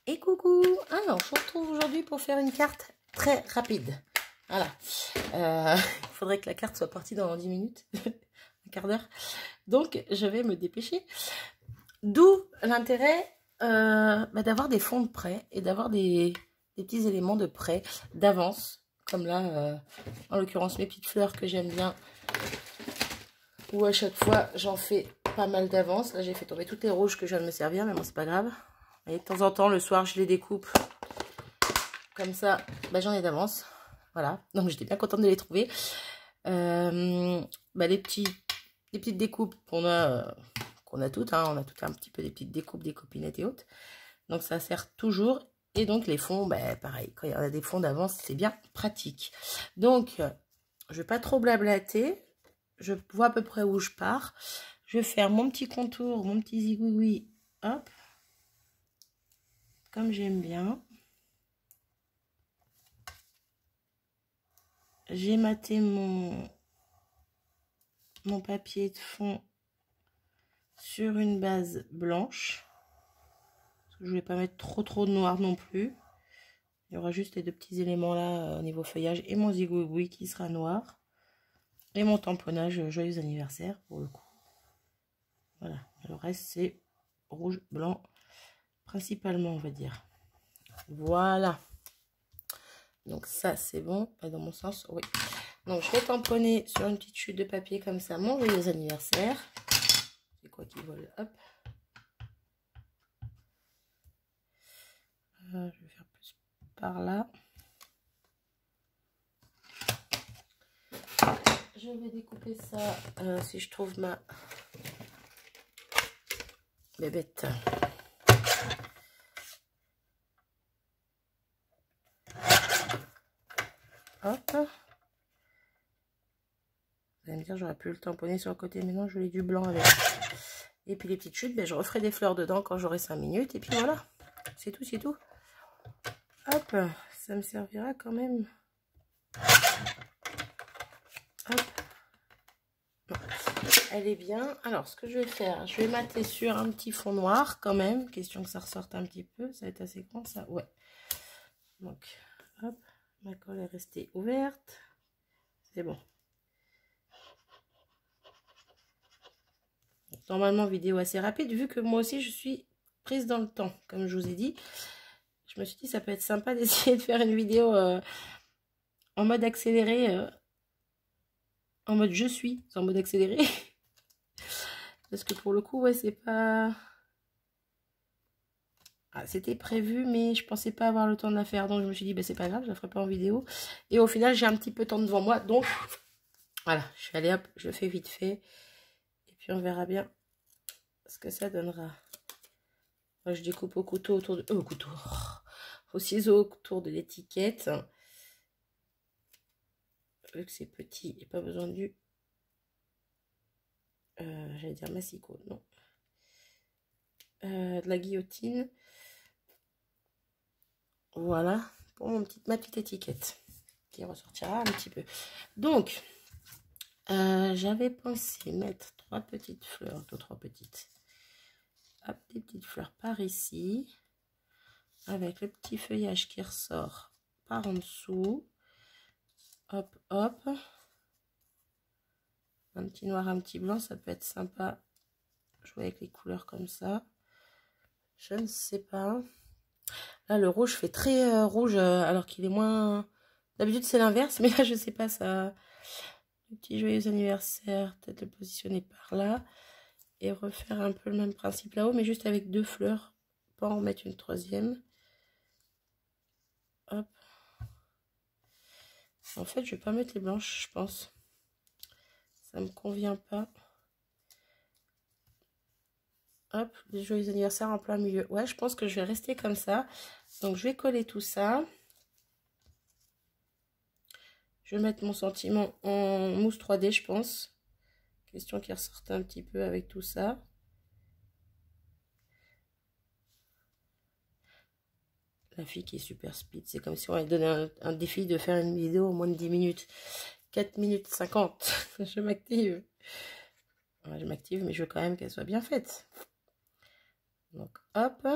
Et coucou. Alors, je vous retrouve aujourd'hui pour faire une carte très rapide. Voilà. Il faudrait que la carte soit partie dans 10 minutes, un quart d'heure. Donc, je vais me dépêcher. D'où l'intérêt d'avoir des fonds de prêt et d'avoir des petits éléments de prêt d'avance. Comme là, en l'occurrence, mes petites fleurs que j'aime bien. Où à chaque fois, j'en fais pas mal d'avance. Là, j'ai fait tomber toutes les rouges que je viens de me servir, mais bon, c'est pas grave. Et de temps en temps, le soir, je les découpe. Comme ça, j'en ai d'avance. Voilà, donc j'étais bien contente de les trouver. Les petites découpes qu'on a toutes. Hein, on a toutes un petit peu des petites découpes, des copinettes et autres. Donc ça sert toujours. Et donc les fonds, pareil, quand il y a des fonds d'avance, c'est bien pratique. Donc, je vais pas trop blablater. Je vois à peu près où je pars. Je vais faire mon petit contour, mon petit zigouigoui. Hop. Comme j'aime bien. J'ai maté mon papier de fond sur une base blanche. Je ne voulais pas mettre trop de noir non plus. Il y aura juste les deux petits éléments là au niveau feuillage et mon zigouigoui qui sera noir. Et mon tamponnage joyeux anniversaire pour le coup. Voilà, le reste c'est rouge, blanc principalement on va dire. Voilà. Donc ça c'est bon, pas dans mon sens, oui. Donc je vais tamponner sur une petite chute de papier comme ça mon joyeux anniversaire. C'est quoi qui vole, hop. Je vais faire plus par là. Je vais découper ça si je trouve ma bébête. Hop. Vous allez me dire, j'aurais pu le tamponner sur le côté, mais non, je voulais du blanc avec. Et puis les petites chutes, je referai des fleurs dedans quand j'aurai 5 minutes. Et puis voilà, c'est tout, c'est tout. Hop, ça me servira quand même. Hop. Bon, elle est bien. Alors, ce que je vais faire, je vais mater sur un petit fond noir quand même. Question que ça ressorte un petit peu. Ça va être assez grand, ça. Ouais. Donc, hop, ma colle est restée ouverte. C'est bon. Normalement, vidéo assez rapide, vu que moi aussi, je suis prise dans le temps, comme je vous ai dit. Je me suis dit, ça peut être sympa d'essayer de faire une vidéo en mode accéléré. En mode je suis, en mode accéléré. Parce que pour le coup, ouais, c'est pas... Ah, c'était prévu, mais je pensais pas avoir le temps de la faire. Donc, je me suis dit, c'est pas grave, je la ferai pas en vidéo. Et au final, j'ai un petit peu de temps devant moi. Donc, voilà, je suis allée, hop, je fais vite fait. Et puis, on verra bien ce que ça donnera. Moi, je découpe au couteau autour de... au ciseau autour de l'étiquette. Vu que c'est petit et pas besoin du... j'allais dire massicot, non. De la guillotine. Voilà, pour ma petite étiquette qui ressortira un petit peu. Donc, j'avais pensé mettre 3 petites fleurs, trois petites. Hop, des petites fleurs par ici, avec le petit feuillage qui ressort par en dessous. Hop, hop. Un petit noir, un petit blanc, ça peut être sympa. Jouer avec les couleurs comme ça. Je ne sais pas. Là, le rouge fait très rouge, alors qu'il est moins... D'habitude, c'est l'inverse, mais là, je sais pas, ça... Le petit joyeux anniversaire, peut-être le positionner par là. Et refaire un peu le même principe là-haut, mais juste avec 2 fleurs. Pas en mettre une 3e. Hop. En fait, je vais pas mettre les blanches, je pense. Ça me convient pas. Hop, les joyeux anniversaires en plein milieu. Ouais, je pense que je vais rester comme ça. Donc, je vais coller tout ça. Je vais mettre mon sentiment en mousse 3D, je pense. Question qu'il ressorte un petit peu avec tout ça. La fille qui est super speed. C'est comme si on avait donné un défi de faire une vidéo en moins de 10 minutes. 4 minutes 50. Je m'active. Ouais, je m'active, mais je veux quand même qu'elle soit bien faite. Donc, hop.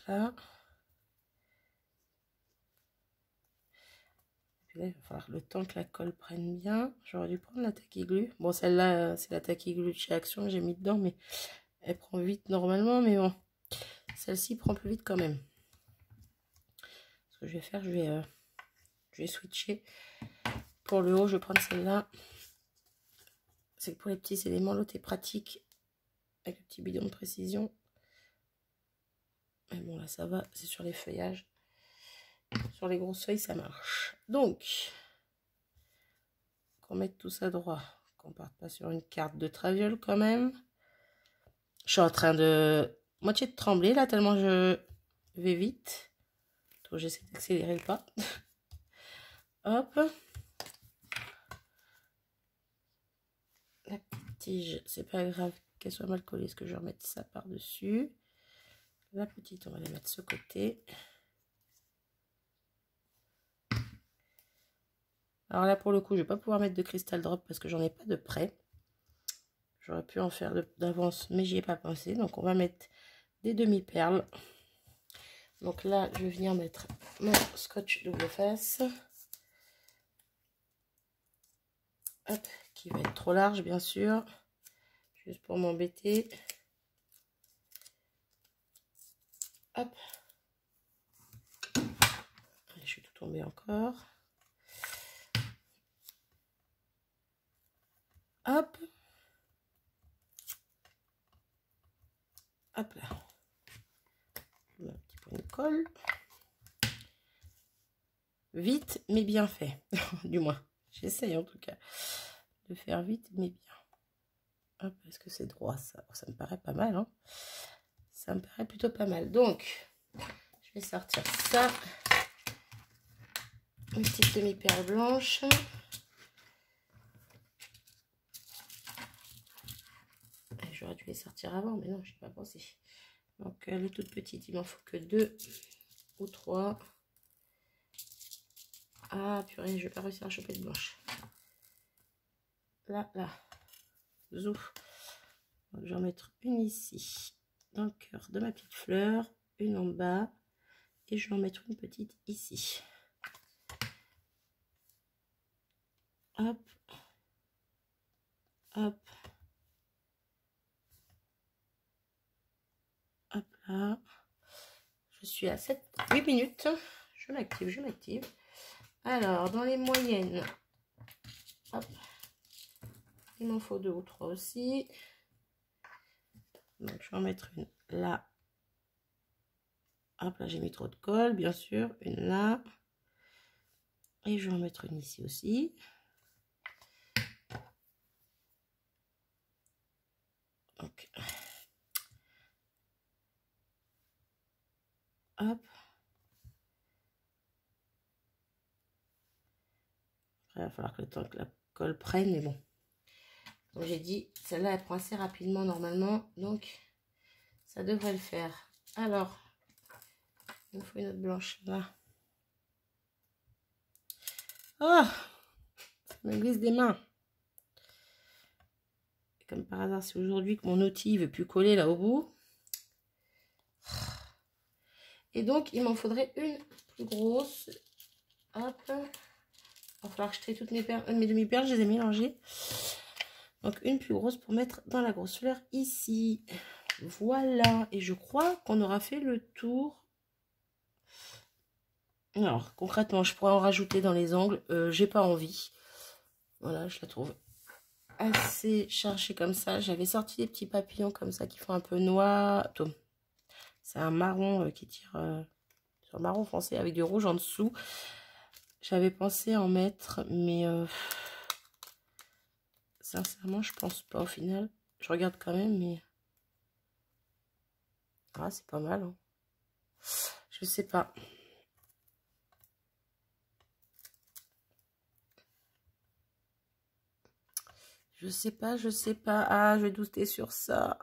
là. Puis là, il va falloir le temps que la colle prenne bien. J'aurais dû prendre la tacky glue. Bon, celle-là, c'est la tacky glue de chez Action que j'ai mis dedans, mais elle prend vite normalement. Mais bon, celle-ci prend plus vite quand même. Ce que je vais faire, je vais switcher. Pour le haut, je vais prendre celle-là. C'est que pour les petits éléments, l'autre est pratique. Avec le petit bidon de précision. Mais bon, là, ça va. C'est sur les feuillages. Sur les grosses feuilles, ça marche. Donc, qu'on mette tout ça droit. Qu'on parte pas sur une carte de traviole quand même. Je suis en train de moitié de trembler là, tellement je vais vite. Donc, j'essaie d'accélérer le pas. Hop. La petite tige, c'est pas grave qu'elle soit mal collée, parce que je vais remettre ça par-dessus. La petite, on va la mettre de ce côté. Alors là, pour le coup, je vais pas pouvoir mettre de cristal drop parce que j'en ai pas de près. J'aurais pu en faire d'avance, mais j'y ai pas pensé. Donc, on va mettre des demi-perles. Donc là, je vais venir mettre mon scotch double face. Hop, qui va être trop large, bien sûr. Juste pour m'embêter. Hop. Allez, je suis tout tombée encore. Hop. Hop là. Un petit point de colle. Vite, mais bien fait. Du moins, j'essaye en tout cas de faire vite, mais bien. Hop, est-ce que c'est droit ça? Ça me paraît pas mal, hein? Ça me paraît plutôt pas mal. Donc, je vais sortir ça. Une petite demi-perle blanche. J'aurais dû les sortir avant, mais non, je n'ai pas pensé. Donc, les toutes petites, il m'en faut que 2 ou 3. Ah, purée, je vais pas réussir à choper de blanche. Là, là. Zouf. Donc, je vais en mettre une ici, dans le cœur de ma petite fleur, une en bas, et je vais en mettre une petite ici. Hop. Hop. Hop là. Je suis à 8 minutes. Je m'active, je m'active. Alors, dans les moyennes, hop, il m'en faut 2 ou 3 aussi. Donc, je vais en mettre une là. Hop, là, j'ai mis trop de colle, bien sûr. Une là. Et je vais en mettre une ici aussi. Donc, hop. Après, il va falloir que le temps que la colle prenne, mais bon. Donc, j'ai dit, celle-là, elle prend assez rapidement normalement. Donc, ça devrait le faire. Alors, il me faut une autre blanche là. Oh, ça me glisse des mains. Et comme par hasard, c'est aujourd'hui que mon outil ne veut plus coller là au bout. Et donc, il m'en faudrait une plus grosse. Hop. Il va falloir que je trie toutes mes demi-perles, je les ai mélangées. Donc, une plus grosse pour mettre dans la grosse fleur ici. Voilà. Et je crois qu'on aura fait le tour. Alors, concrètement, je pourrais en rajouter dans les angles. J'ai pas envie. Voilà, je la trouve assez chargée comme ça. J'avais sorti des petits papillons comme ça qui font un peu noir. C'est un marron qui tire sur marron foncé avec du rouge en dessous. J'avais pensé en mettre, mais sincèrement, je pense pas au final. Je regarde quand même, mais ah, c'est pas mal. Hein. Je sais pas. Je sais pas, je sais pas. Ah, je vais douter sur ça.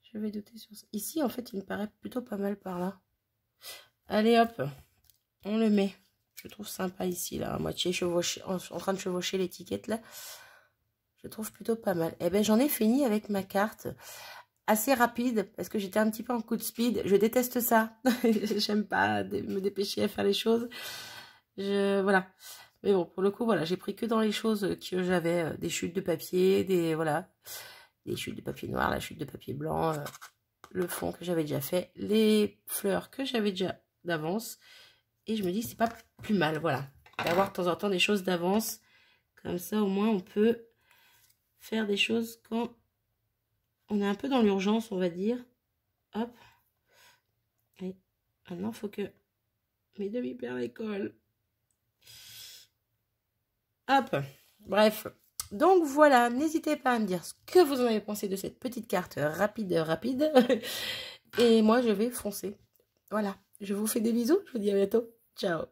Je vais douter sur ça. Ici, en fait, il me paraît plutôt pas mal par là. Allez, hop. On le met. Je trouve sympa ici, là, à moitié chevauché, en train de chevaucher l'étiquette, là. Je trouve plutôt pas mal. Eh ben, j'en ai fini avec ma carte. assez rapide parce que j'étais un petit peu en coup de speed. Je déteste ça. J'aime pas me dépêcher à faire les choses. Voilà. Mais bon, pour le coup, voilà, j'ai pris que dans les choses que j'avais, des chutes de papier, voilà, des chutes de papier noir, la chute de papier blanc, le fond que j'avais déjà fait, les fleurs que j'avais déjà d'avance. Et je me dis, c'est pas plus mal, voilà, d'avoir de temps en temps des choses d'avance. Comme ça, au moins, on peut faire des choses quand on est un peu dans l'urgence, on va dire. Hop. Et maintenant, il faut que mes demi-perles collent. Hop. Bref. Donc voilà, n'hésitez pas à me dire ce que vous en avez pensé de cette petite carte rapide. Et moi, je vais foncer. Voilà. Je vous fais des bisous. Je vous dis à bientôt. Ciao.